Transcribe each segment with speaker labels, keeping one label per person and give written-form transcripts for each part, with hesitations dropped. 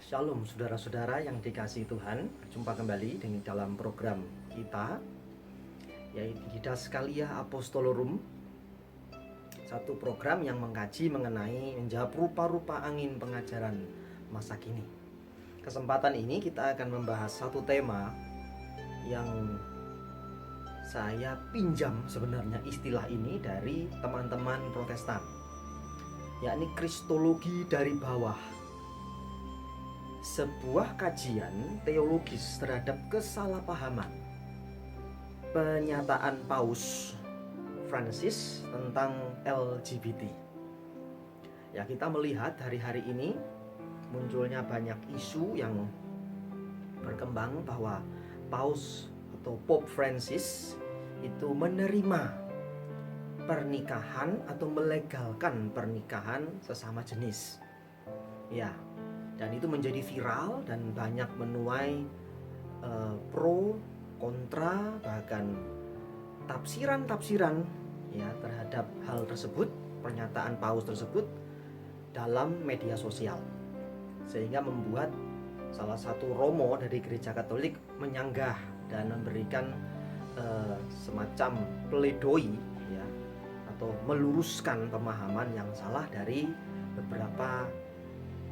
Speaker 1: Shalom saudara-saudara yang dikasihi Tuhan. Berjumpa kembali dalam program kita, yaitu Didaskalia Apostolorum. Satu program yang mengkaji mengenai menjawab rupa-rupa angin pengajaran masa kini. Kesempatan ini kita akan membahas satu tema yang saya pinjam sebenarnya istilah ini dari teman-teman Protestan, yakni Kristologi dari bawah. Sebuah kajian teologis terhadap kesalahpahaman pernyataan Paus Francis tentang LGBT. Ya, kita melihat hari-hari ini munculnya banyak isu yang berkembang bahwa Paus atau Pope Francis itu menerima pernikahan atau melegalkan pernikahan sesama jenis. Ya, dan itu menjadi viral dan banyak menuai pro, kontra, bahkan tafsiran-tafsiran ya terhadap hal tersebut, pernyataan Paus tersebut dalam media sosial, sehingga membuat salah satu romo dari Gereja Katolik menyanggah dan memberikan semacam pledoi ya, atau meluruskan pemahaman yang salah dari beberapa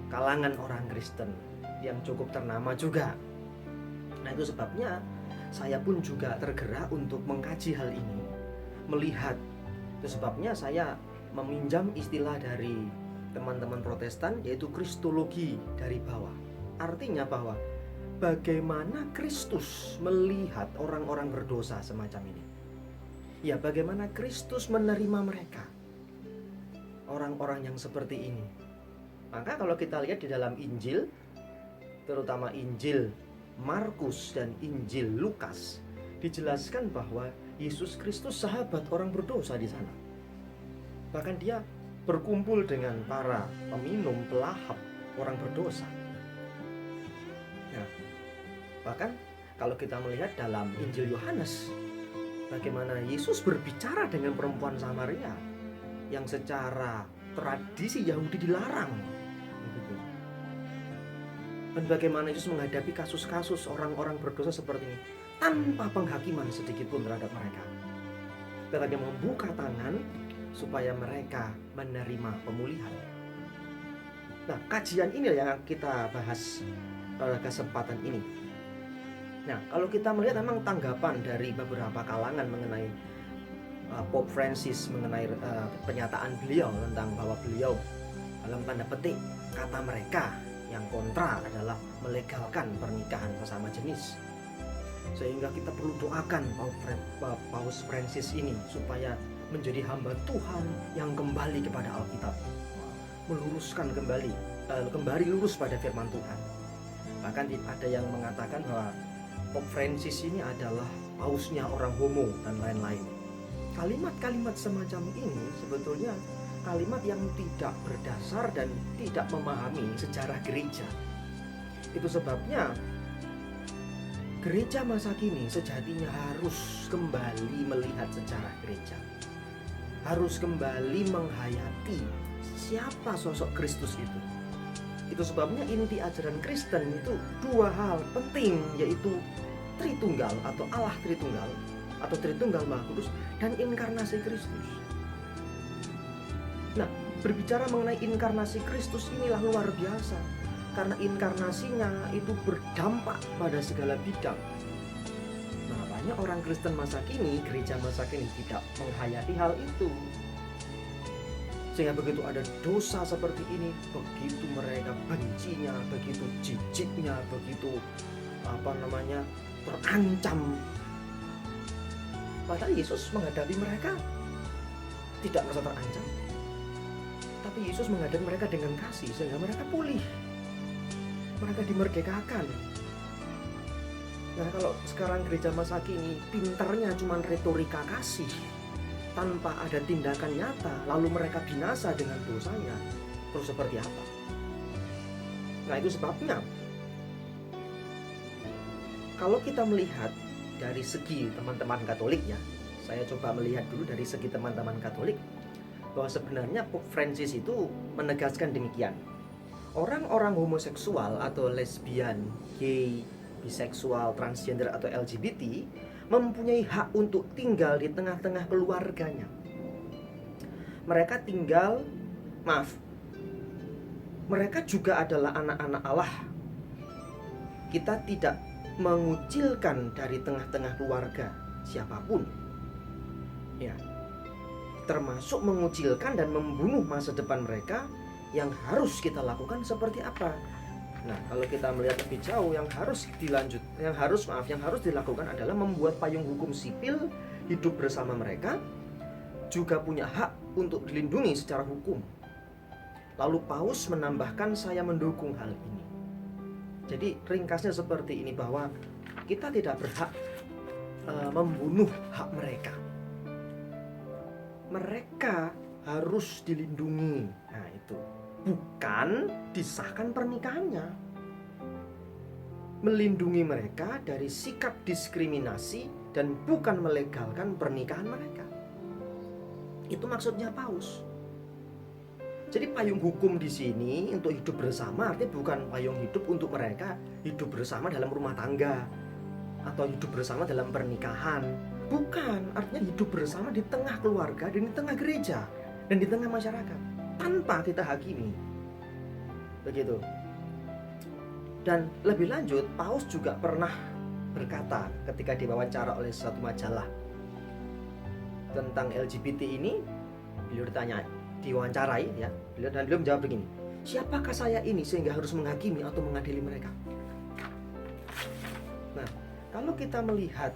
Speaker 1: kalangan orang Kristen yang cukup ternama juga. Nah, itu sebabnya saya pun juga tergerak untuk mengkaji hal ini, melihat. Itu sebabnya saya meminjam istilah dari teman-teman Protestan, yaitu Kristologi dari bawah. Artinya bahwa bagaimana Kristus melihat orang-orang berdosa semacam ini. Ya, bagaimana Kristus menerima mereka, orang-orang yang seperti ini. Maka kalau kita lihat di dalam Injil, terutama Injil Markus dan Injil Lukas, dijelaskan bahwa Yesus Kristus sahabat orang berdosa di sana. Bahkan dia berkumpul dengan para peminum, pelahap, orang berdosa. Nah, bahkan kalau kita melihat dalam Injil Yohanes, bagaimana Yesus berbicara dengan perempuan Samaria yang secara tradisi Yahudi dilarang. Dan bagaimana Yesus menghadapi kasus-kasus orang-orang berdosa seperti ini tanpa penghakiman sedikit pun terhadap mereka. Tetapi membuka tangan supaya mereka menerima pemulihan. Nah, kajian ini yang kita bahas pada kesempatan ini. Nah, kalau kita melihat memang tanggapan dari beberapa kalangan mengenai Pope Francis, mengenai pernyataan beliau tentang bahwa beliau dalam tanda petik, kata mereka yang kontra adalah melegalkan pernikahan sesama jenis. Sehingga kita perlu doakan Paus Francis ini supaya menjadi hamba Tuhan yang kembali kepada Alkitab, meluruskan kembali lurus pada firman Tuhan. Bahkan ada yang mengatakan bahwa Pope Francis ini adalah pausnya orang homo dan lain-lain. Kalimat-kalimat semacam ini sebetulnya kalimat yang tidak berdasar dan tidak memahami sejarah gereja. Itu sebabnya gereja masa kini sejatinya harus kembali melihat sejarah gereja, harus kembali menghayati siapa sosok Kristus itu. Itu sebabnya inti ajaran Kristen itu dua hal penting, yaitu Tritunggal atau Allah Tritunggal atau Tritunggal Maha Kudus dan inkarnasi Kristus. Nah, berbicara mengenai inkarnasi Kristus inilah luar biasa, karena inkarnasinya itu berdampak pada segala bidang. Nah, banyak orang Kristen masa kini, gereja masa kini tidak menghayati hal itu. Sehingga begitu ada dosa seperti ini, begitu mereka bencinya, begitu jijiknya, begitu terancam. Padahal Yesus menghadapi mereka tidak merasa terancam, tapi Yesus menghadapi mereka dengan kasih sehingga mereka pulih, mereka dimerdekakan. Nah, kalau sekarang gereja masa kini pintarnya cuma retorika kasih tanpa ada tindakan nyata, lalu mereka binasa dengan dosanya, terus seperti apa? Nah, itu sebabnya kalau kita melihat dari segi teman-teman Katolik ya, saya coba melihat dulu dari segi teman-teman Katolik, bahwa sebenarnya Pope Francis itu menegaskan demikian. orang-orang homoseksual atau lesbian, gay, biseksual, transgender atau LGBT mempunyai hak untuk tinggal di tengah-tengah keluarganya. Mereka juga adalah anak-anak Allah. Kita tidak mengucilkan dari tengah-tengah keluarga siapapun, ya, termasuk mengucilkan dan membunuh masa depan mereka. Yang harus kita lakukan seperti apa? Nah, kalau kita melihat lebih jauh, yang harus dilakukan adalah membuat payung hukum sipil hidup bersama mereka, juga punya hak untuk dilindungi secara hukum. Lalu Paus menambahkan, saya mendukung hal ini. Jadi ringkasnya seperti ini, bahwa kita tidak berhak membunuh hak mereka. Mereka harus dilindungi. Nah itu, bukan disahkan pernikahannya. Melindungi mereka dari sikap diskriminasi dan bukan melegalkan pernikahan mereka. Itu maksudnya Paus. Jadi payung hukum di sini untuk hidup bersama artinya bukan payung hidup untuk mereka hidup bersama dalam rumah tangga atau hidup bersama dalam pernikahan. Bukan, artinya hidup bersama di tengah keluarga dan di tengah gereja dan di tengah masyarakat tanpa kita hakimi. Begitu. Dan lebih lanjut, Paus juga pernah berkata ketika diwawancara oleh suatu majalah tentang LGBT ini, beliau diwawancarai, ya, beliau menjawab begini, siapakah saya ini sehingga harus menghakimi atau mengadili mereka? Nah, kalau kita melihat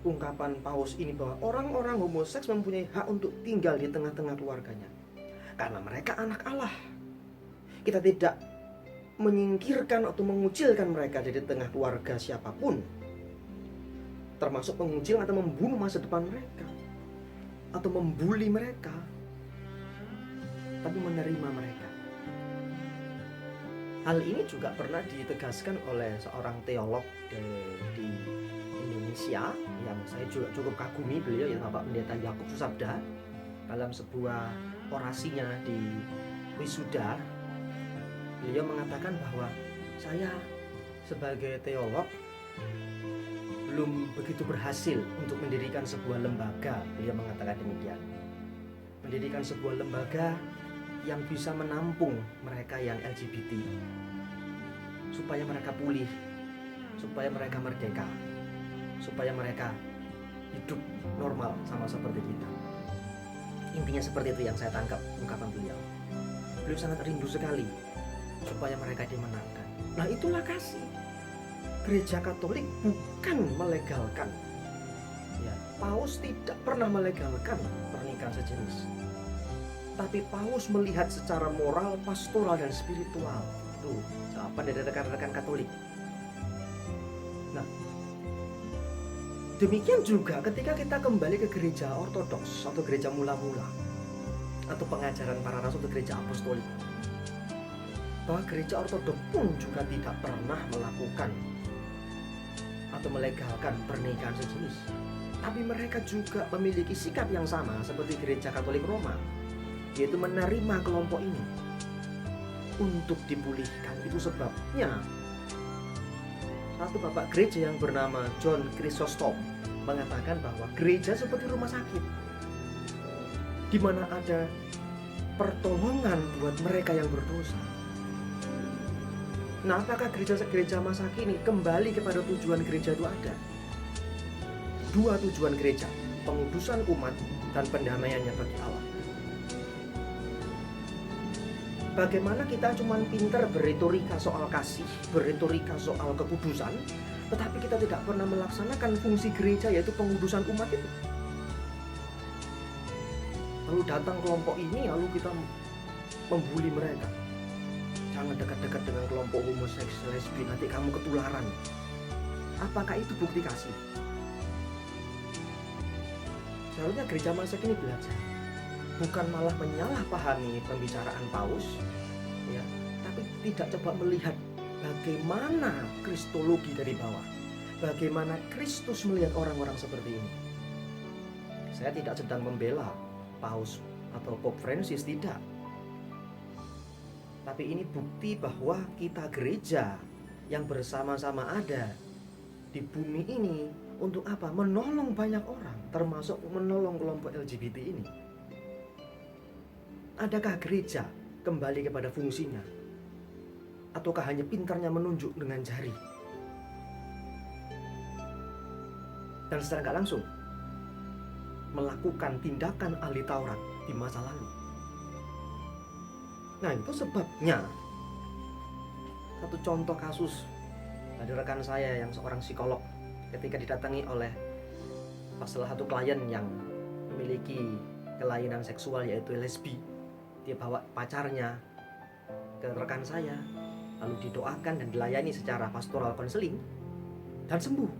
Speaker 1: ungkapan Paus ini bahwa orang-orang homoseks mempunyai hak untuk tinggal di tengah-tengah keluarganya karena mereka anak Allah, kita tidak menyingkirkan atau mengucilkan mereka dari tengah keluarga siapapun, termasuk mengucil atau membunuh masa depan mereka atau membuli mereka, tapi menerima mereka. Hal ini juga pernah ditegaskan oleh seorang teolog di Indonesia yang saya juga cukup kagumi, beliau, yaitu Bapak Pendeta Yakub Susabda. Dalam sebuah orasinya di wisuda, beliau mengatakan bahwa saya sebagai teolog belum begitu berhasil untuk mendirikan sebuah lembaga. Beliau mengatakan demikian, mendirikan sebuah lembaga yang bisa menampung mereka yang LGBT, supaya mereka pulih, supaya mereka merdeka, supaya mereka hidup normal sama seperti kita. Intinya seperti itu yang saya tangkap ungkapan beliau. Beliau sangat rindu sekali supaya mereka dimenangkan. Nah, itulah kasih. Gereja Katolik bukan melegalkan, ya, Paus tidak pernah melegalkan pernikahan sejenis, tapi Paus melihat secara moral, pastoral, dan spiritual. Tuh jawaban dari rekan-rekan Katolik. Nah, demikian juga ketika kita kembali ke gereja ortodoks atau gereja mula-mula atau pengajaran para rasul atau gereja apostolik, bahwa gereja ortodoks pun juga tidak pernah melakukan atau melegalkan pernikahan sejenis, tapi mereka juga memiliki sikap yang sama seperti gereja Katolik Roma, yaitu menerima kelompok ini untuk dipulihkan. Itu sebabnya satu bapak gereja yang bernama John Chrysostom mengatakan bahwa gereja seperti rumah sakit, di mana ada pertolongan buat mereka yang berdosa. Nah, apakah gereja masa kini kembali kepada tujuan gereja itu ada? Dua tujuan gereja, pengudusan umat dan pendamaiannya bagi Allah. Bagaimana kita cuma pintar berretorika soal kasih, berretorika soal kekudusan, tetapi kita tidak pernah melaksanakan fungsi gereja, yaitu pengudusan umat itu. Lalu datang kelompok ini, lalu kita membuli mereka. Jangan dekat-dekat dengan kelompok homoseks, lesbi, nanti kamu ketularan. Apakah itu bukti kasih? Seharusnya gereja masa kini belajar, bukan malah menyalahpahami pembicaraan Paus, ya, tapi tidak coba melihat bagaimana kristologi dari bawah, bagaimana Kristus melihat orang-orang seperti ini. Saya tidak sedang membela Paus atau Pope Francis, tidak. Tapi ini bukti bahwa kita gereja yang bersama-sama ada di bumi ini untuk apa? Menolong banyak orang, termasuk menolong kelompok LGBT ini. Adakah gereja kembali kepada fungsinya? Ataukah hanya pintarnya menunjuk dengan jari? Dan secara nggak langsung melakukan tindakan ahli Taurat di masa lalu. Nah, itu sebabnya satu contoh kasus dari rekan saya yang seorang psikolog ketika didatangi oleh salah satu klien yang memiliki kelainan seksual yaitu lesbi. Dia bawa pacarnya ke rekan saya, lalu didoakan dan dilayani secara pastoral konseling dan sembuh.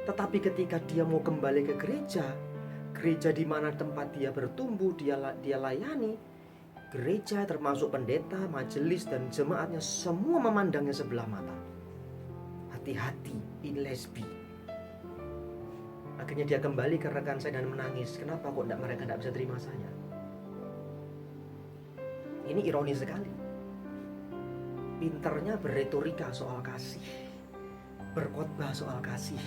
Speaker 1: Tetapi ketika dia mau kembali ke gereja di mana tempat dia bertumbuh, dia layani, gereja termasuk pendeta, majelis dan jemaatnya semua memandangnya sebelah mata. Hati-hati, ini lesbi. Akhirnya dia kembali ke rekan saya dan menangis. Kenapa kok mereka tidak bisa terima saya? Ini ironis sekali. Pinternya berretorika soal kasih, berkhotbah soal kasih,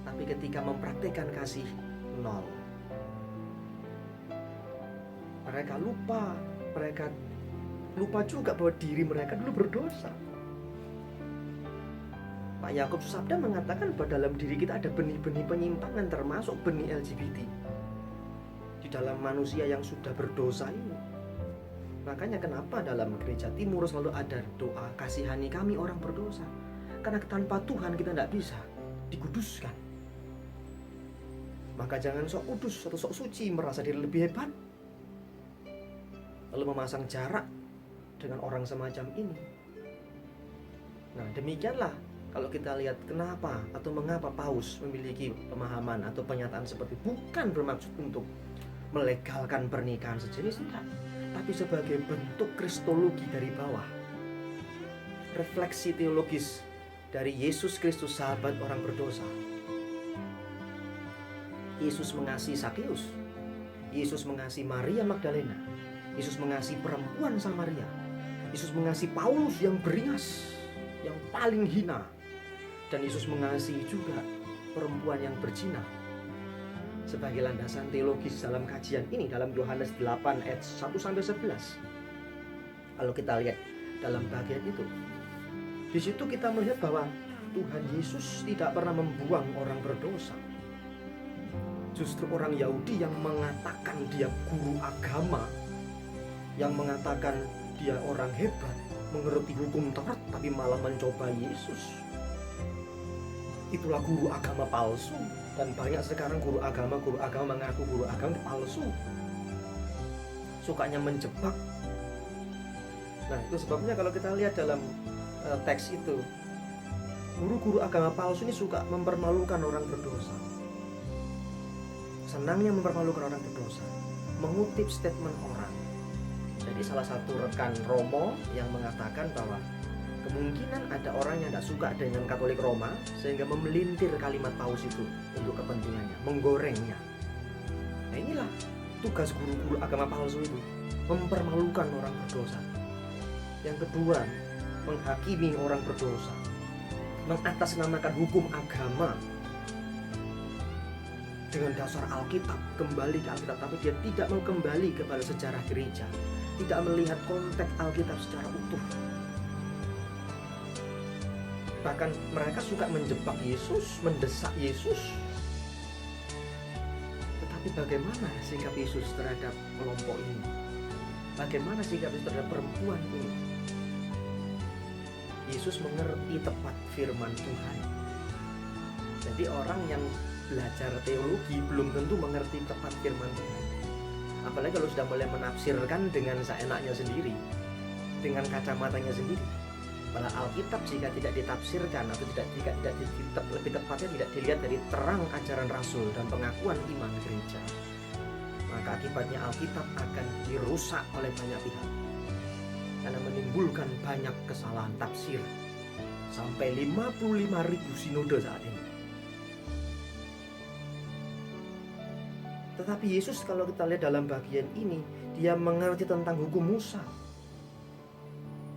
Speaker 1: tapi ketika mempraktikkan kasih, nol. Mereka lupa juga bahwa diri mereka dulu berdosa. Pak Yakub Susabda mengatakan bahwa dalam diri kita ada benih-benih penyimpangan, termasuk benih LGBT di dalam manusia yang sudah berdosa ini. Makanya kenapa dalam gereja timur selalu ada doa, kasihani kami orang berdosa. Karena tanpa Tuhan kita tidak bisa dikuduskan. Maka jangan sok kudus atau sok suci, merasa diri lebih hebat, lalu memasang jarak dengan orang semacam ini. Nah, demikianlah kalau kita lihat kenapa atau mengapa Paus memiliki pemahaman atau pernyataan seperti, bukan bermaksud untuk melegalkan pernikahan sejenis, tidak, tapi sebagai bentuk kristologi dari bawah, refleksi teologis dari Yesus Kristus, sahabat orang berdosa. Yesus mengasihi Sakeus, Yesus mengasihi Maria Magdalena, Yesus mengasihi perempuan Samaria, Yesus mengasihi Paulus yang beringas, yang paling hina, dan Yesus mengasihi juga perempuan yang berzina. Sebagai landasan teologis dalam kajian ini dalam Yohanes 8 ayat 1-11. Kalau kita lihat dalam bagian itu, di situ kita melihat bahwa Tuhan Yesus tidak pernah membuang orang berdosa. Justru orang Yahudi yang mengatakan dia guru agama, yang mengatakan dia orang hebat, mengerti hukum Taurat, tapi malah mencoba Yesus. Itulah guru agama palsu. Dan banyak sekarang guru agama mengaku guru agama palsu, sukanya menjebak. Nah, itu sebabnya kalau kita lihat dalam teks itu, guru-guru agama palsu ini suka mempermalukan orang berdosa. Senangnya mempermalukan orang berdosa, mengutip statement orang. Jadi salah satu rekan Romo yang mengatakan bahwa kemungkinan ada orang yang tidak suka dengan Katolik Roma sehingga memelintir kalimat Paus itu untuk kepentingannya, menggorengnya. Nah, inilah tugas guru-guru agama palsu itu, mempermalukan orang berdosa. Yang kedua, menghakimi orang berdosa, mengatasnamakan hukum agama dengan dasar Alkitab, kembali ke Alkitab, tapi dia tidak mau kembali kepada sejarah gereja, tidak melihat konteks Alkitab secara utuh. Bahkan mereka suka menjebak Yesus, mendesak Yesus. Tetapi bagaimana sikap Yesus terhadap kelompok ini? Bagaimana sikap Yesus terhadap perempuan ini? Yesus mengerti tepat firman Tuhan. Jadi orang yang belajar teologi belum tentu mengerti tepat firman Tuhan. Apalagi kalau sudah mulai menafsirkan dengan seenaknya sendiri, dengan kacamatanya sendiri. Malah Alkitab jika tidak ditafsirkan atau lebih tepatnya tidak dilihat dari terang ajaran Rasul dan pengakuan iman gereja, maka akibatnya Alkitab akan dirusak oleh banyak pihak karena menimbulkan banyak kesalahan tafsir, sampai 55.000 sinode saat ini. Tetapi Yesus kalau kita lihat dalam bagian ini, dia mengerti tentang hukum Musa.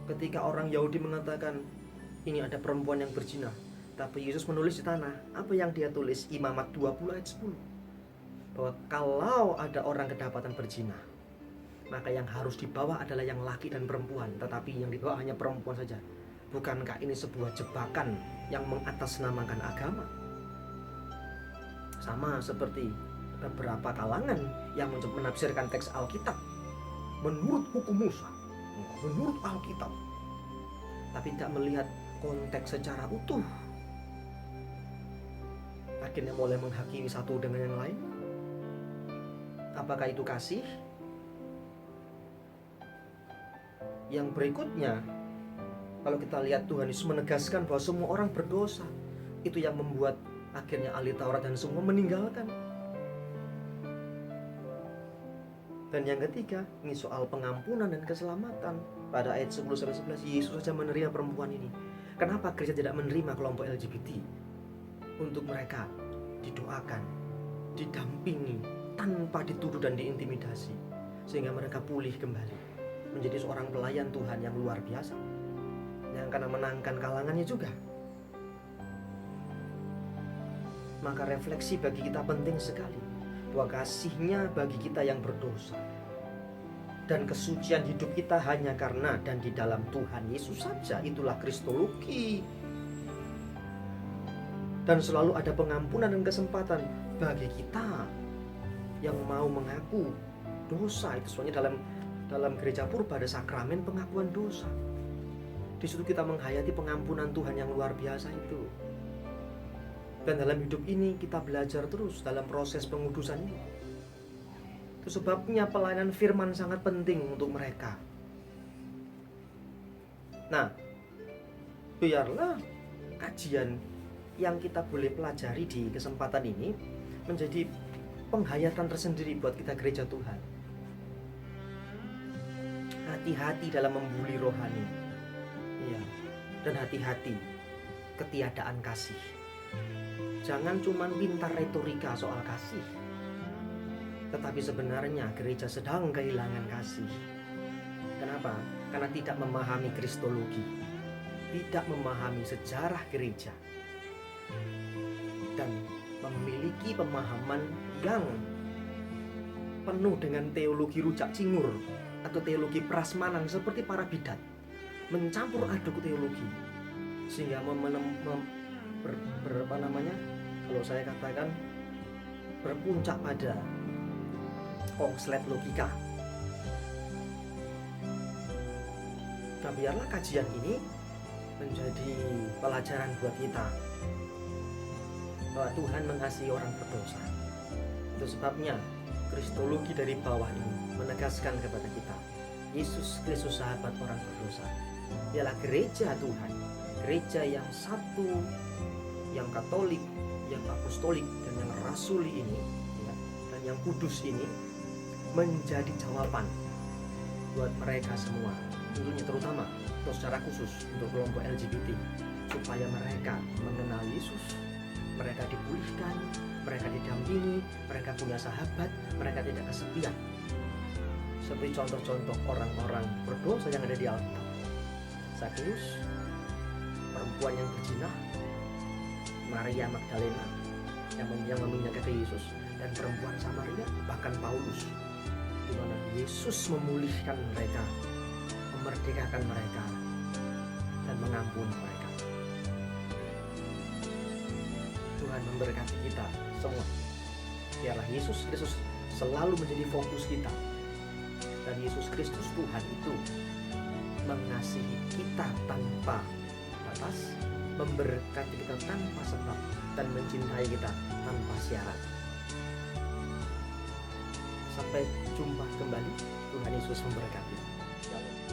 Speaker 1: Ketika orang Yahudi mengatakan ini ada perempuan yang berzina, tapi Yesus menulis di tanah, apa yang dia tulis? Imamat 20 ayat 10, bahwa kalau ada orang kedapatan berzina, maka yang harus dibawa adalah yang laki dan perempuan. Tetapi yang dibawa hanya perempuan saja. Bukankah ini sebuah jebakan yang mengatasnamakan agama? Sama seperti beberapa kalangan yang menafsirkan teks Alkitab menurut hukum Musa, menurut Alkitab, tapi tidak melihat konteks secara utuh. Akhirnya mulai menghakimi satu dengan yang lain. Apakah itu kasih? Yang berikutnya, kalau kita lihat, Tuhan Yesus menegaskan bahwa semua orang berdosa. Itu yang membuat akhirnya ahli Taurat dan semua meninggalkan. Dan yang ketiga, ini soal pengampunan dan keselamatan. Pada ayat 10-11, Yesus saja menerima perempuan ini. Kenapa gereja tidak menerima kelompok LGBT? Untuk mereka didoakan, didampingi, tanpa dituduh dan diintimidasi, sehingga mereka pulih kembali menjadi seorang pelayan Tuhan yang luar biasa, yang akan menangkan kalangannya juga. Maka refleksi bagi kita penting sekali, bahwa kasih-Nya bagi kita yang berdosa, dan kesucian hidup kita hanya karena dan di dalam Tuhan Yesus saja. Itulah kristologi. Dan selalu ada pengampunan dan kesempatan bagi kita yang mau mengaku dosa. Itu soalnya dalam gereja purba ada sakramen pengakuan dosa. Di situ kita menghayati pengampunan Tuhan yang luar biasa itu. Dan dalam hidup ini kita belajar terus dalam proses pengudusan ini. Itu sebabnya pelayanan firman sangat penting untuk mereka. Nah, biarlah kajian yang kita boleh pelajari di kesempatan ini menjadi penghayatan tersendiri buat kita gereja Tuhan. Hati-hati dalam membuli rohani, ya, dan hati-hati ketiadaan kasih. Jangan cuma pintar retorika soal kasih, tetapi sebenarnya gereja sedang kehilangan kasih. Kenapa? Karena tidak memahami kristologi, tidak memahami sejarah gereja, dan memiliki pemahaman yang penuh dengan teologi rujak cingur atau teologi prasmanan seperti para bidat, mencampur aduk teologi sehingga kalau saya katakan berpuncak pada konslet logika. Nah, biarlah kajian ini menjadi pelajaran buat kita bahwa Tuhan mengasihi orang berdosa. Itu sebabnya kristologi dari bawah ini menegaskan kepada kita, Yesus Kristus sahabat orang berdosa. Ialah gereja Tuhan, gereja yang satu, yang Katolik, yang apostolik, dan yang rasuli ini, ya, dan yang kudus ini menjadi jawaban buat mereka semua, tentunya terutama atau secara khusus untuk kelompok LGBT, supaya mereka mengenal Yesus, mereka dipulihkan, mereka didampingi, mereka punya sahabat, mereka tidak kesepian. Seperti contoh-contoh orang-orang berdosa yang ada di Alkitab. Zakheus, perempuan yang berzina, Maria Magdalena yang meminta ke Yesus, dan perempuan Samaria, bahkan Paulus, di mana Yesus memulihkan mereka, memerdekakan mereka, dan mengampuni mereka. Tuhan memberkati kita semua. Biarlah Yesus Kristus selalu menjadi fokus kita, dan Yesus Kristus Tuhan itu mengasihi kita tanpa batas, memberkati kita tanpa sebab, dan mencintai kita tanpa syarat. Sampai jumpa kembali. Tuhan Yesus memberkati. Shalom.